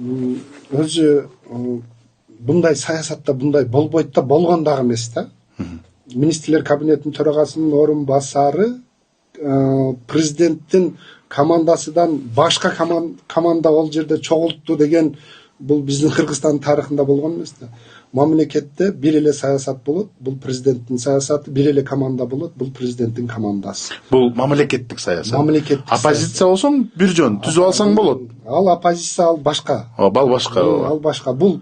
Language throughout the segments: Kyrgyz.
өзү мындай саясатта мындай болбойт да, болгон дагы эмес да. Министрлер кабинетинин төрагасынын орун басары президенттин командасыдан башка команда ол жерде чогултту деген бул биздин Кыргызстандын тарыхында болгон эмес да. Мамлекетте бир эле саясат болот, бул президенттин саясаты, бир эле команда болот, бул президенттин командасы. Бул мамлекеттик саясат. Мамлекеттик оппозиция болсоң бир жөн түзүп алсаң болот. Ал оппозиция, ал башка. Ал башка. Ал башка. Бул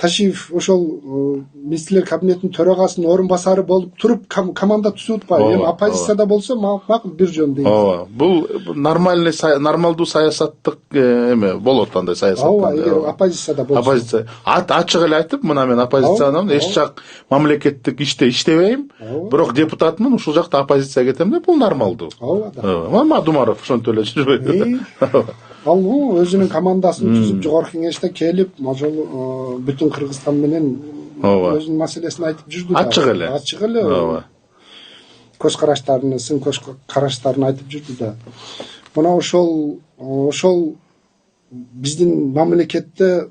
Ташиев ошол министрлер кабинетинин төрагасынын орун басары болуп туруп команда түзүп атпайбы. Эми оппозицияда болсо макул бир жөн дейт. Бул нормалдуу саясаттык эме болот андай саясат. Эгер оппозицияда болсо. Оппозиция ачык эле айтып, мына мен оппозициянын эч жак мамлекеттик иште иштебейм, бирок депутатмын, ушул жакта оппозицияга кетем деп, бул нормалдуу. Ооба. Думаров ошентип эле жүрбөйт. Ал өзүнүн командасын түзүп жогорку кеңеште келип, ошол бүтүн Кыргызстан менен өзүнүн маселесин айтып жүрдү да. Ачык эле. Көз караштарын, сын көз караштарын айтып жүрдү да. Мына ошол биздин мамлекетте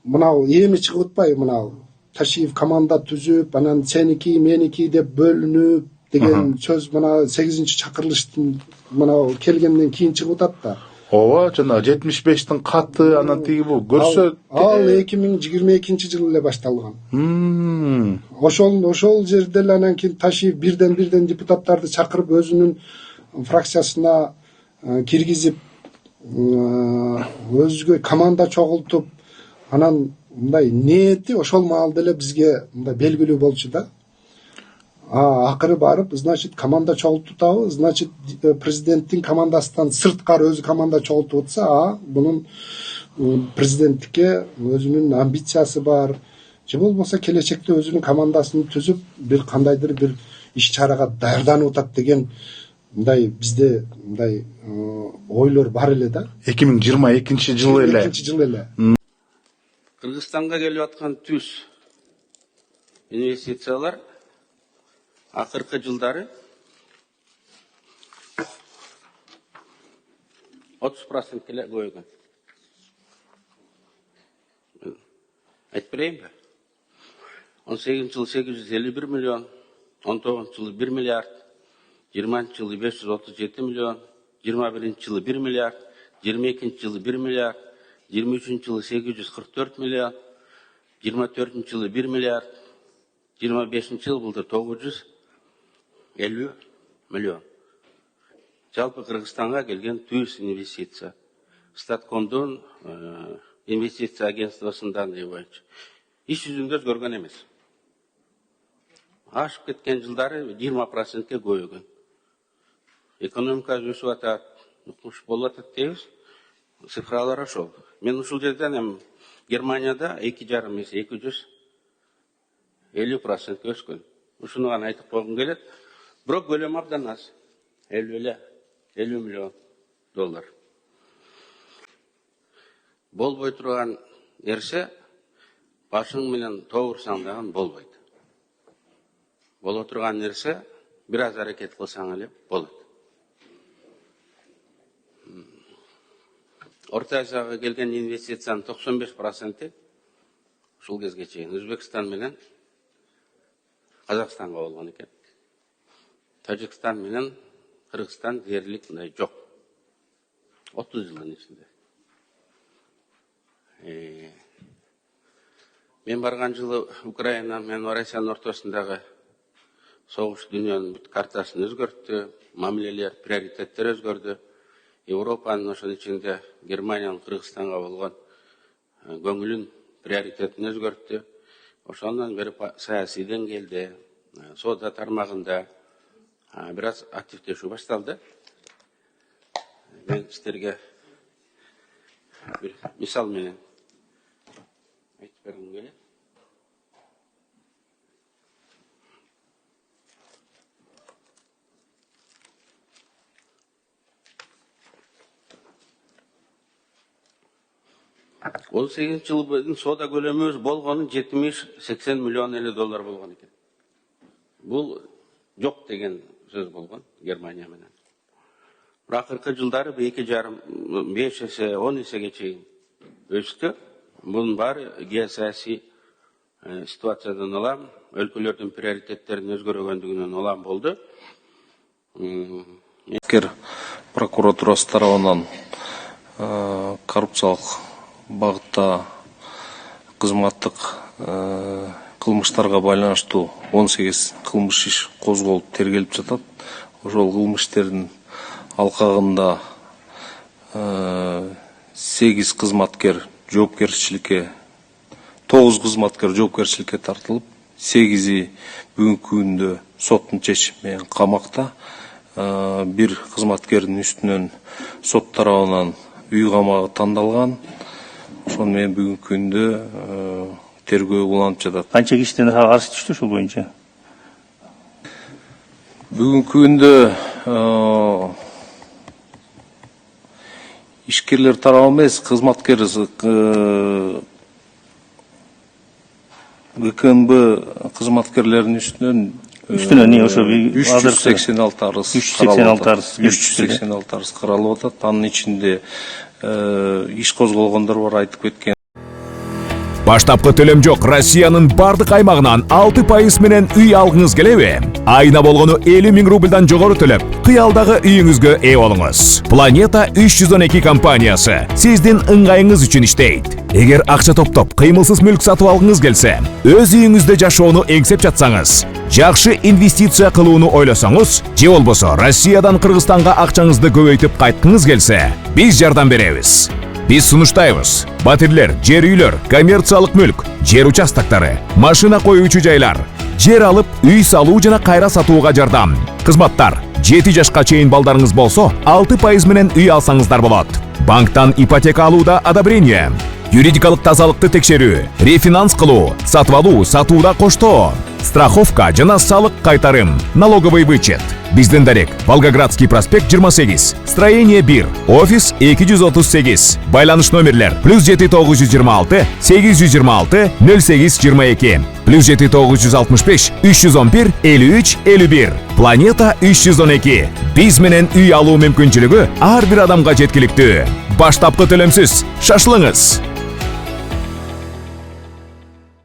мына эми чыгып атпайбы, мына Ташиев команда түзүп, анан сеники, меники деп бөлүнүп деген сөз мына 8-чакырылыштын мына келгенден кийин чыгып атат да. Ооба, жана 75-тин каты, анан тиги бул көрсө. Ал 2022-жылы эле башталган. Ошол жерде эле анан кийин Ташиев бирден депутаттарды чакырып өзүнүн фракциясына киргизип, өзгө команда чогултуп, анан мындай ниети ошол маалда эле бизге мындай белгилүү болчу да. Акыры барып, значит, команда чогултуп атабы, значит, президенттин командасынан сырткары өзү команда чогултуп атса, бунун президенттикке өзүнүн амбициясы бар. Же болбосо келечекте өзүнүн командасын түзүп, бир кандайдыр бир иш-чарага даярданып атат деген мындай бизде мындай ойлор бар эле да. 2022-жылы эле. Кыргызстанга келип аткан түз инвестициялар акыркы жылдары 30% эле көбөйгөн. Айтып берейинби? 18-жылы 851 миллион, 19-жылы 1 миллиард, 20-жылы 537 миллион, 21-жылы 1 миллиард, 22-жылы 1 миллиард, 23-жылы 844 миллион, 24-жылы 1 миллиард, 25-жылы былтыр 950 миллион. Жалпы Кыргызстанга келген түз инвестиция. Статкомдун инвестиция агентствосундан боюнча. Иш жүзүндө өзгөргөн эмес. Ашып кеткен жылдары 20%-ке көбөйгөн. Экономика өсүп атат, укмуш болуп атат дейбиз. Цифралар ошол. Мен ушул жерден Германияда 2,5 эсе 250%-ке өскөн. Ушуну гана айтып койгум келет. Бирок көлөмү абдан аз. 50 миллион доллар. Болбой турган нерсе башың менен тоогурсаң дагы болбойт. Боло турган нерсе бир аз аракет кылсаң эле болот. Орто Азияга келген инвестициянын 95% ушул кезге чейин Өзбекстан менен Казакстанга болгон экен. Тажикстан менен Кыргызстан дээрлик мындай жок. 30 жылдын ичинде. Мен барган жылы Украина менен Россиянын ортосундагы согуш дүйнөнүн бүт картасын өзгөрттү, мамилелер, приоритеттер өзгөрдү. Европанын ошонун ичинде Германиянын Кыргызстанга болгон көңүлүн, приоритетин өзгөрттү. Ошондон бери саясий деңгээлде, соода тармагында бир аз активдешүү башталды. Мен сиздерге бир мисал менен айтып бергим келет. Он 8-жылдын соода көлөмүбүз болгону 70-80 миллион эле доллар болгон экен. Бул жок деген сөз болгон Германия менен. Бирок акыркы жылдары 2,5 эсе 10 эсеге чейин өстү. Bunun bari geosiyasi ситуациядан алам, өлкөлөрдүн приоритеттерин өзгөргөндүгүнөн алам болду. Прокуратурасы тарабынан коррупциялык багытта кызматтык кылмыштарга байланыштуу 18 кылмыш иш козголуп тергелип жатат. Ошол кылмыш иштердин алкагында 8 кызматкер жоопкерчиликке 9 кызматкер жоопкерчиликке тартылып, 8-и бүгүнкү күндө соттун чечими менен камакта. Бир кызматкердин үстүнөн сот тарабынан үй камагы тандалган. Ошону менен бүгүнкү күндө тергөө уланып жатат. Канча кишиден каршы түштү ушул боюнча? Бүгүнкү күндө ишкерлер тарабы эмес, кызматкер ГКНБ кызматкерлеринин үстүнөн не ошо 386 арыз 386 арыз каралып атат. Анын ичинде иш козголгондор бар, айтып кеткен. Баштапкы төлөм жок Россиянын бардык аймагынан 6% менен үй алгыңыз келеби? Айына болгону 50 000 рубльдан жогору төлөп, кыялдагы үйүңүзгө ээ болуңуз. Планета 312 компаниясы сиздин ыңгайыңыз үчүн иштейт. Эгер акча топтоп, кыймылсыз мүлк сатып алгыңыз келсе, өз үйүңүздө жашоону эңсеп жатсаңыз, жакшы инвестиция кылууну ойлосоңуз, же болбосо Россиядан Кыргызстанга акчаңызды көбөйтүп кайткыңыз келсе, биз жардам беребиз. Биз сунуштайбыз. Батирлер, жер үйлөр, коммерциялык мүлк, жер участоктары, машина коюучу жайлар, жер алып, үй салуу жана кайра сатууга жардам. Кызматтар: 7 жашка чейин балдарыңыз болсо, 6% менен үй алсаңыздар болот. Банктан ипотека алууда одобрение, юридикалык тазалыкты текшерүү, рефинанс кылуу, сатып алуу, сатууда коштоо, страховка жана салык кайтарым, налоговый вычет. Биздин дарек: Волгоградский проспект 28, строение 1, офис 238. Байланыш номерлер: +7926 826 0822, +7965 311 53 51. Планета 312. Биз менен үй алуу мүмкүнчүлүгү ар бир адамга жеткиликтүү. Баштапкы төлөмсүз. Шашылыңыз.